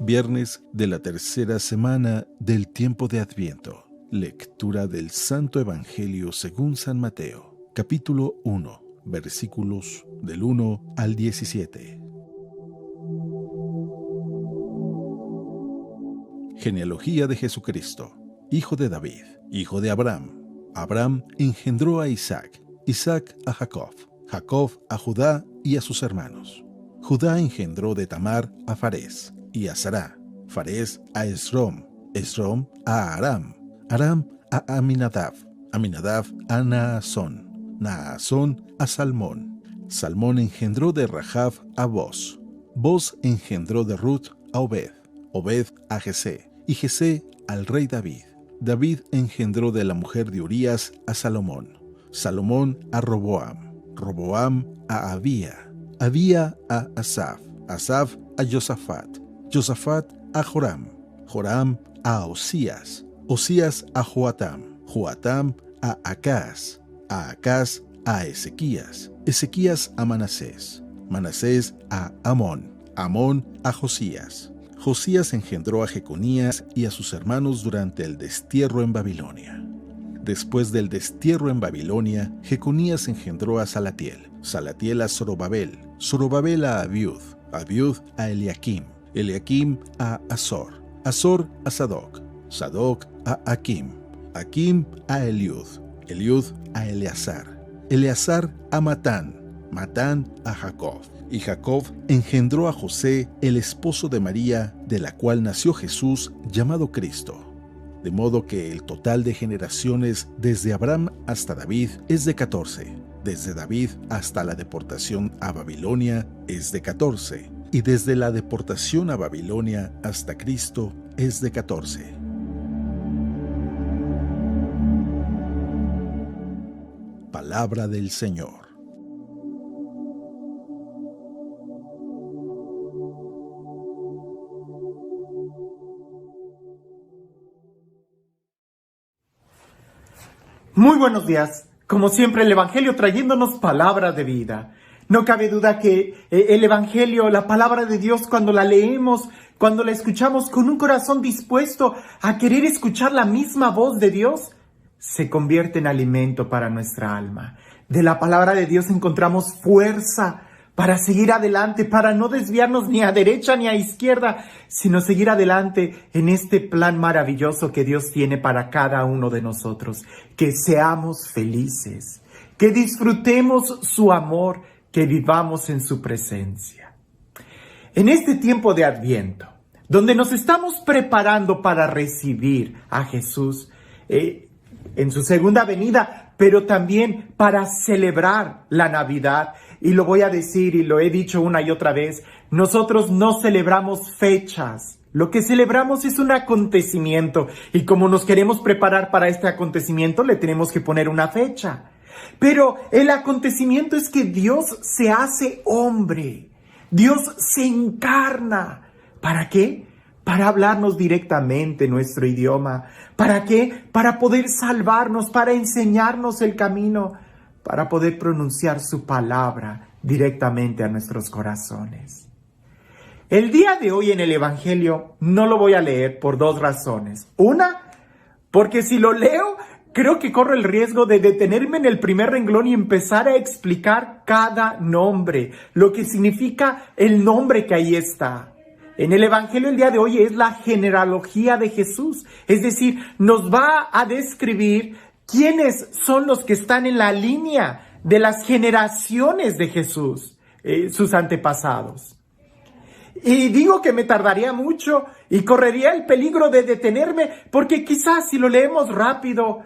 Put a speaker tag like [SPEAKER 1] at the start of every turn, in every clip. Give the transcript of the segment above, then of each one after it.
[SPEAKER 1] Viernes de la tercera semana del tiempo de Adviento. Lectura del Santo Evangelio según San Mateo, capítulo 1, versículos del 1 al 17. Genealogía de Jesucristo, hijo de David, hijo de Abraham. Abraham engendró a Isaac, Isaac a Jacob, Jacob a Judá y a sus hermanos. Judá engendró de Tamar a Farés y a Sará, Farés a Esrom, Esrom a Aram, Aram a Aminadab, Aminadab a Naasón, Naasón a Salmón. Salmón engendró de Rahab a Boz, Boz engendró de Ruth a Obed, Obed a Jesé, y Jesé al rey David. David engendró de la mujer de Urías a Salomón, Salomón a Roboam, Roboam a Abía, Abía a Asaf, Asaf a Josafat, Josafat a Joram, Joram a Osías, Osías a Joatam, Joatam a Acaz a Ezequías, Ezequías a Manasés, Manasés a Amón, Amón a Josías. Josías engendró a Jeconías y a sus hermanos durante el destierro en Babilonia. Después del destierro en Babilonia, Jeconías engendró a Salatiel, Salatiel a Zorobabel, Zorobabel a Abiud, Abiud a Eliakim, Eliakim a Azor, Azor a Sadoc, Sadoc a Akim, Akim a Eliud, Eliud a Eleazar, Eleazar a Matán, Matán a Jacob. Y Jacob engendró a José, el esposo de María, de la cual nació Jesús, llamado Cristo. De modo que el total de generaciones desde Abraham hasta David es de 14, desde David hasta la deportación a Babilonia es de 14, y desde la deportación a Babilonia hasta Cristo es de 14. Palabra del Señor.
[SPEAKER 2] Muy buenos días. Como siempre, el Evangelio trayéndonos palabra de vida. No cabe duda que el Evangelio, la palabra de Dios, cuando la leemos, cuando la escuchamos con un corazón dispuesto a querer escuchar la misma voz de Dios, se convierte en alimento para nuestra alma. De la palabra de Dios encontramos fuerza para seguir adelante, para no desviarnos ni a derecha ni a izquierda, sino seguir adelante en este plan maravilloso que Dios tiene para cada uno de nosotros. Que seamos felices, que disfrutemos su amor, que vivamos en su presencia. En este tiempo de Adviento, donde nos estamos preparando para recibir a Jesús en su segunda venida, pero también para celebrar la Navidad. Y lo voy a decir y lo he dicho una y otra vez, nosotros no celebramos fechas. Lo que celebramos es un acontecimiento y como nos queremos preparar para este acontecimiento, le tenemos que poner una fecha. Pero el acontecimiento es que Dios se hace hombre. Dios se encarna. ¿Para qué? Para hablarnos directamente nuestro idioma. ¿Para qué? Para poder salvarnos, para enseñarnos el camino, para poder pronunciar su palabra directamente a nuestros corazones. El día de hoy en el Evangelio no lo voy a leer por dos razones. Una, porque si lo leo, creo que corro el riesgo de detenerme en el primer renglón y empezar a explicar cada nombre, lo que significa el nombre que ahí está. En el Evangelio el día de hoy es la genealogía de Jesús, es decir, nos va a describir quiénes son los que están en la línea de las generaciones de Jesús, sus antepasados. Y digo que me tardaría mucho y correría el peligro de detenerme, porque quizás si lo leemos rápido,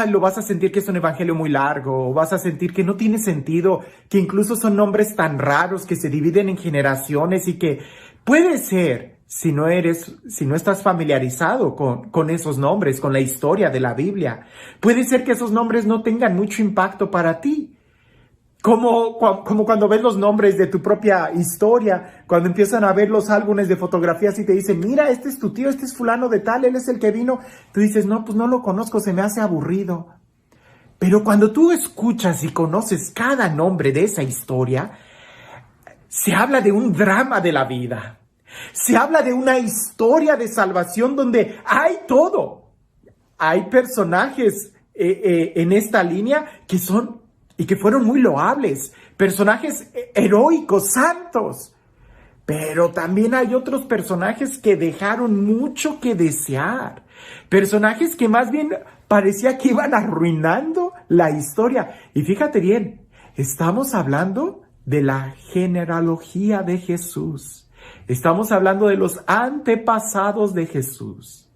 [SPEAKER 2] lo vas a sentir que es un evangelio muy largo, o vas a sentir que no tiene sentido, que incluso son nombres tan raros que se dividen en generaciones y que puede ser, si no estás familiarizado con esos nombres, con la historia de la Biblia, puede ser que esos nombres no tengan mucho impacto para ti. Como cuando ves los nombres de tu propia historia, cuando empiezan a ver los álbumes de fotografías y te dicen, mira, este es tu tío, este es fulano de tal, él es el que vino. Tú dices, no, pues no lo conozco, se me hace aburrido. Pero cuando tú escuchas y conoces cada nombre de esa historia, se habla de un drama de la vida. Se habla de una historia de salvación donde hay todo. Hay personajes en esta línea que son y que fueron muy loables, personajes heroicos, santos. Pero también hay otros personajes que dejaron mucho que desear. Personajes que más bien parecía que iban arruinando la historia. Y fíjate bien, estamos hablando de la genealogía de Jesús. Estamos hablando de los antepasados de Jesús.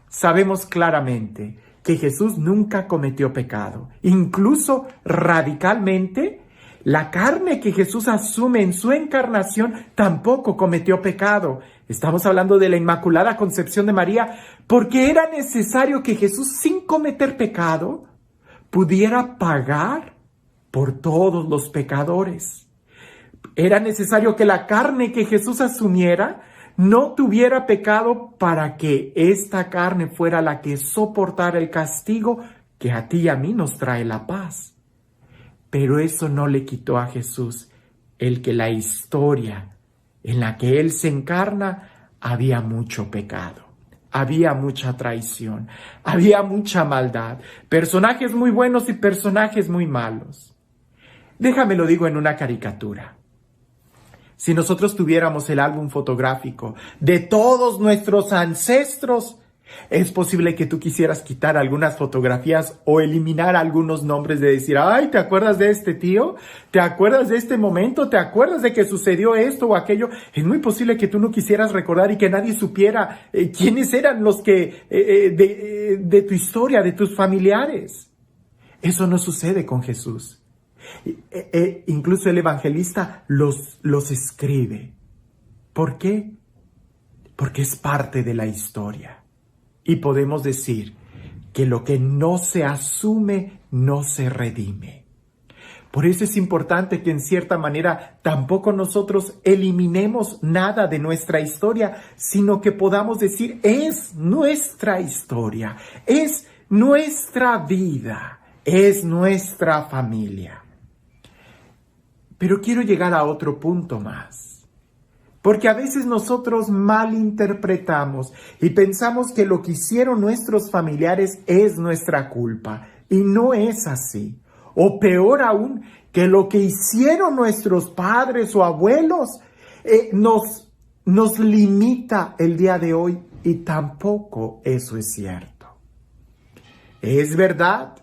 [SPEAKER 2] Sabemos claramente que Jesús nunca cometió pecado. Incluso radicalmente, la carne que Jesús asume en su encarnación tampoco cometió pecado. Estamos hablando de la Inmaculada Concepción de María, porque era necesario que Jesús, sin cometer pecado, pudiera pagar por todos los pecadores. Era necesario que la carne que Jesús asumiera no tuviera pecado para que esta carne fuera la que soportara el castigo que a ti y a mí nos trae la paz. Pero eso no le quitó a Jesús el que la historia en la que Él se encarna había mucho pecado, había mucha traición, había mucha maldad, personajes muy buenos y personajes muy malos. Déjame lo digo en una caricatura. Si nosotros tuviéramos el álbum fotográfico de todos nuestros ancestros, es posible que tú quisieras quitar algunas fotografías o eliminar algunos nombres de decir, ay, ¿te acuerdas de este tío? ¿Te acuerdas de este momento? ¿Te acuerdas de que sucedió esto o aquello? Es muy posible que tú no quisieras recordar y que nadie supiera quiénes eran los que de tu historia, de tus familiares. Eso no sucede con Jesús. Incluso el evangelista los escribe. ¿Por qué? Porque es parte de la historia. Y podemos decir que lo que no se asume no se redime. Por eso es importante que en cierta manera tampoco nosotros eliminemos nada de nuestra historia, sino que podamos decir, es nuestra historia, es nuestra vida, es nuestra familia. Pero quiero llegar a otro punto más. Porque a veces nosotros malinterpretamos y pensamos que lo que hicieron nuestros familiares es nuestra culpa. Y no es así. O peor aún, que lo que hicieron nuestros padres o abuelos nos limita el día de hoy. Y tampoco eso es cierto. Es verdad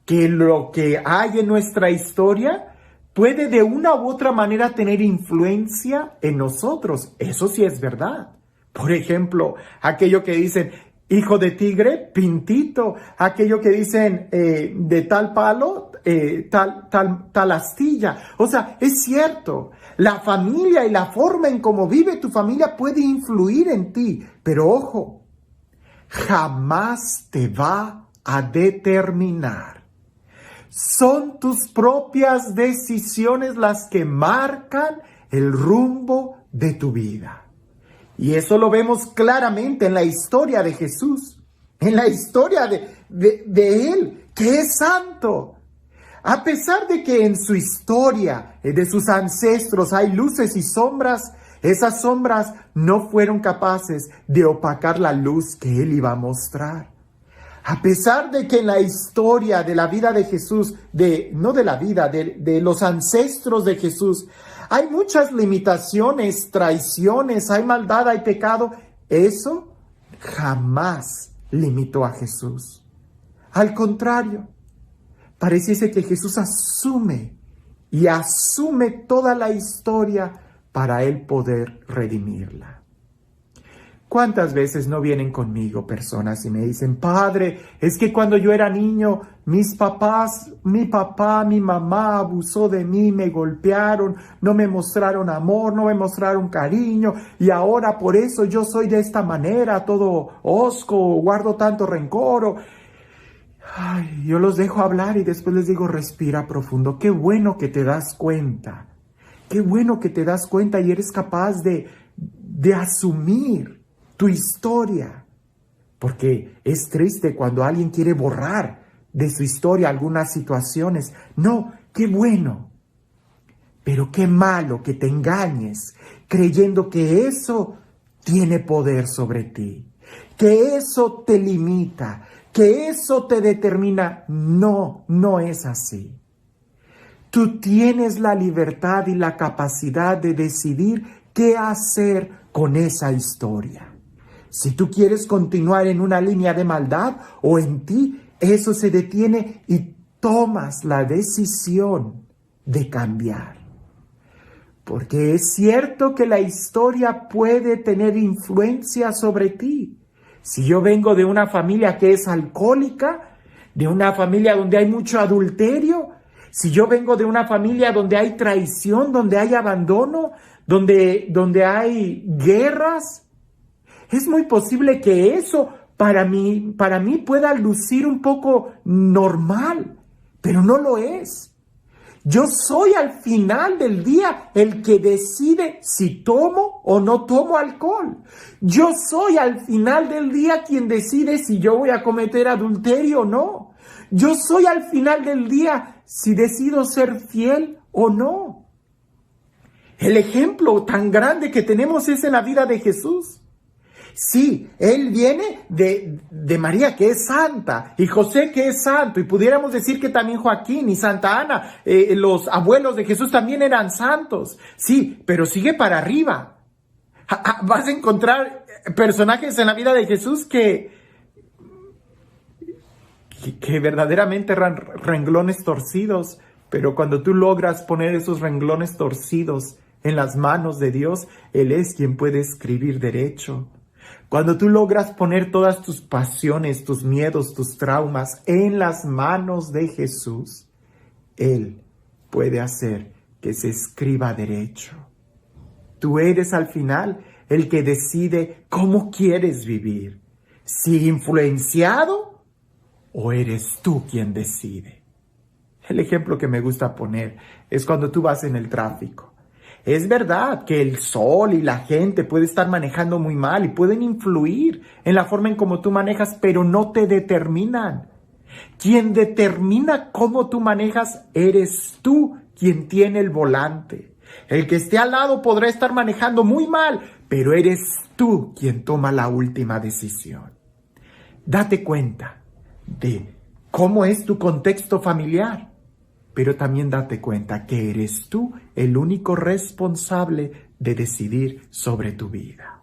[SPEAKER 2] que lo que hay en nuestra historia puede de una u otra manera tener influencia en nosotros. Eso sí es verdad. Por ejemplo, aquello que dicen, hijo de tigre, pintito. Aquello que dicen, de tal palo, tal astilla. O sea, es cierto. La familia y la forma en cómo vive tu familia puede influir en ti. Pero ojo, jamás te va a determinar. Son tus propias decisiones las que marcan el rumbo de tu vida. Y eso lo vemos claramente en la historia de Jesús, en la historia de Él, que es santo. A pesar de que en su historia, de sus ancestros, hay luces y sombras, esas sombras no fueron capaces de opacar la luz que Él iba a mostrar. A pesar de que en la historia de la vida de Jesús, de los ancestros de Jesús, hay muchas limitaciones, traiciones, hay maldad, hay pecado, eso jamás limitó a Jesús. Al contrario, pareciese que Jesús asume toda la historia para Él poder redimirla. ¿Cuántas veces no vienen conmigo personas y me dicen, Padre, es que cuando yo era niño, mi papá, mi mamá abusó de mí, me golpearon, no me mostraron amor, no me mostraron cariño, y ahora por eso yo soy de esta manera, todo hosco, guardo tanto rencor? Ay, yo los dejo hablar y después les digo, respira profundo. Qué bueno que te das cuenta. Qué bueno que te das cuenta y eres capaz de asumir tu historia, porque es triste cuando alguien quiere borrar de su historia algunas situaciones. No, qué bueno. Pero qué malo que te engañes creyendo que eso tiene poder sobre ti, que eso te limita, que eso te determina. No, no es así. Tú tienes la libertad y la capacidad de decidir qué hacer con esa historia. Si tú quieres continuar en una línea de maldad o en ti, eso se detiene y tomas la decisión de cambiar. Porque es cierto que la historia puede tener influencia sobre ti. Si yo vengo de una familia que es alcohólica, de una familia donde hay mucho adulterio, si yo vengo de una familia donde hay traición, donde hay abandono, donde hay guerras, es muy posible que eso para mí pueda lucir un poco normal, pero no lo es. Yo soy al final del día el que decide si tomo o no tomo alcohol. Yo soy al final del día quien decide si yo voy a cometer adulterio o no. Yo soy al final del día si decido ser fiel o no. El ejemplo tan grande que tenemos es en la vida de Jesús. Sí, él viene de María, que es santa, y José, que es santo, y pudiéramos decir que también Joaquín y Santa Ana, los abuelos de Jesús también eran santos. Sí, pero sigue para arriba. Vas a encontrar personajes en la vida de Jesús que verdaderamente eran renglones torcidos, pero cuando tú logras poner esos renglones torcidos en las manos de Dios, Él es quien puede escribir derecho. Cuando tú logras poner todas tus pasiones, tus miedos, tus traumas en las manos de Jesús, Él puede hacer que se escriba derecho. Tú eres al final el que decide cómo quieres vivir, si influenciado o eres tú quien decide. El ejemplo que me gusta poner es cuando tú vas en el tráfico. Es verdad que el sol y la gente puede estar manejando muy mal y pueden influir en la forma en cómo tú manejas, pero no te determinan. Quien determina cómo tú manejas eres tú quien tiene el volante. El que esté al lado podrá estar manejando muy mal, pero eres tú quien toma la última decisión. Date cuenta de cómo es tu contexto familiar. Pero también date cuenta que eres tú el único responsable de decidir sobre tu vida.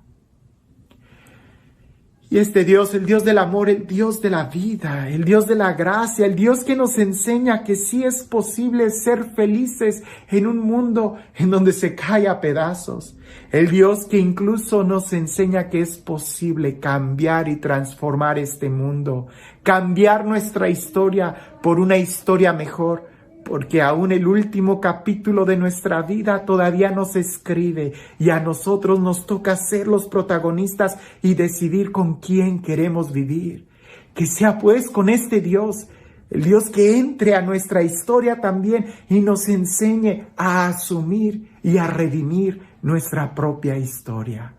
[SPEAKER 2] Y este Dios, el Dios del amor, el Dios de la vida, el Dios de la gracia, el Dios que nos enseña que sí es posible ser felices en un mundo en donde se cae a pedazos. El Dios que incluso nos enseña que es posible cambiar y transformar este mundo, cambiar nuestra historia por una historia mejor. Porque aún el último capítulo de nuestra vida todavía no se escribe y a nosotros nos toca ser los protagonistas y decidir con quién queremos vivir. Que sea pues con este Dios, el Dios que entre a nuestra historia también y nos enseñe a asumir y a redimir nuestra propia historia.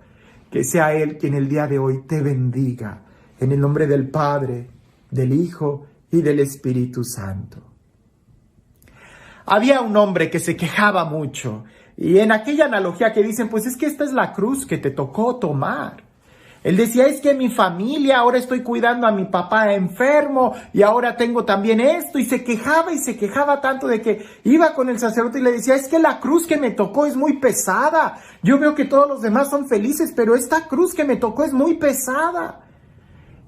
[SPEAKER 2] Que sea Él quien el día de hoy te bendiga. En el nombre del Padre, del Hijo y del Espíritu Santo. Había un hombre que se quejaba mucho y en aquella analogía que dicen, pues es que esta es la cruz que te tocó tomar. Él decía, es que mi familia, ahora estoy cuidando a mi papá enfermo y ahora tengo también esto, y se quejaba tanto de que iba con el sacerdote y le decía, es que la cruz que me tocó es muy pesada. Yo veo que todos los demás son felices, pero esta cruz que me tocó es muy pesada.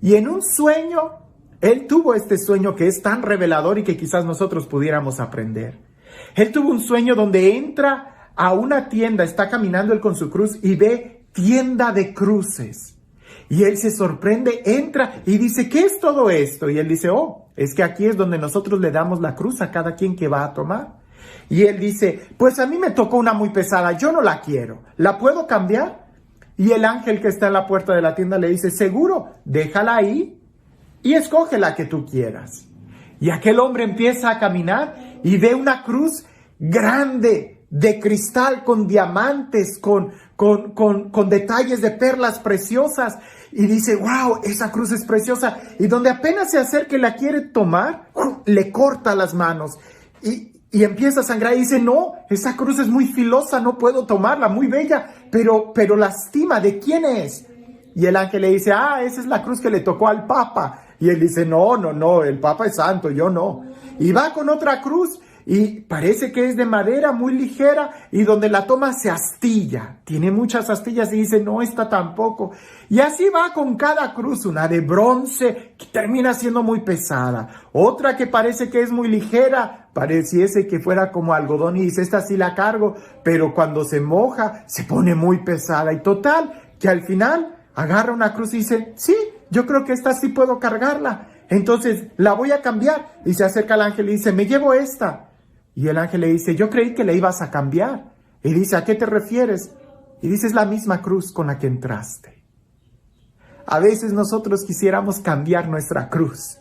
[SPEAKER 2] Y en un sueño, él tuvo este sueño que es tan revelador y que quizás nosotros pudiéramos aprender. Él tuvo un sueño donde entra a una tienda, está caminando él con su cruz y ve tienda de cruces. Y él se sorprende, entra y dice, ¿qué es todo esto? Y él dice, es que aquí es donde nosotros le damos la cruz a cada quien que va a tomar. Y él dice, pues a mí me tocó una muy pesada, yo no la quiero, ¿la puedo cambiar? Y el ángel que está en la puerta de la tienda le dice, seguro, déjala ahí y escoge la que tú quieras. Y aquel hombre empieza a caminar y ve una cruz grande de cristal con diamantes, con detalles de perlas preciosas. Y dice, wow, esa cruz es preciosa. Y donde apenas se acerca y la quiere tomar, le corta las manos. y empieza a sangrar y dice, no, esa cruz es muy filosa, no puedo tomarla, muy bella, pero lastima, ¿de quién es? Y el ángel le dice, esa es la cruz que le tocó al Papa. Y él dice, no, el Papa es santo, yo no. Y va con otra cruz y parece que es de madera muy ligera y donde la toma se astilla. Tiene muchas astillas y dice, no, esta tampoco. Y así va con cada cruz, una de bronce que termina siendo muy pesada. Otra que parece que es muy ligera, pareciese que fuera como algodón y dice, esta sí la cargo, pero cuando se moja se pone muy pesada. Y total, que al final agarra una cruz y dice, sí, yo creo que esta sí puedo cargarla. Entonces la voy a cambiar. Y se acerca al ángel y dice, me llevo esta. Y el ángel le dice, yo creí que le ibas a cambiar. Y dice, ¿a qué te refieres? Y dice, es la misma cruz con la que entraste. A veces nosotros quisiéramos cambiar nuestra cruz,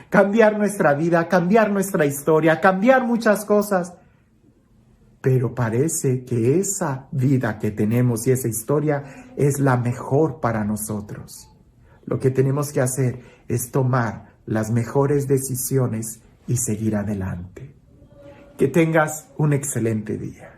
[SPEAKER 2] cambiar nuestra vida, cambiar nuestra historia, cambiar muchas cosas. Pero parece que esa vida que tenemos y esa historia es la mejor para nosotros. Lo que tenemos que hacer es tomar las mejores decisiones y seguir adelante. Que tengas un excelente día.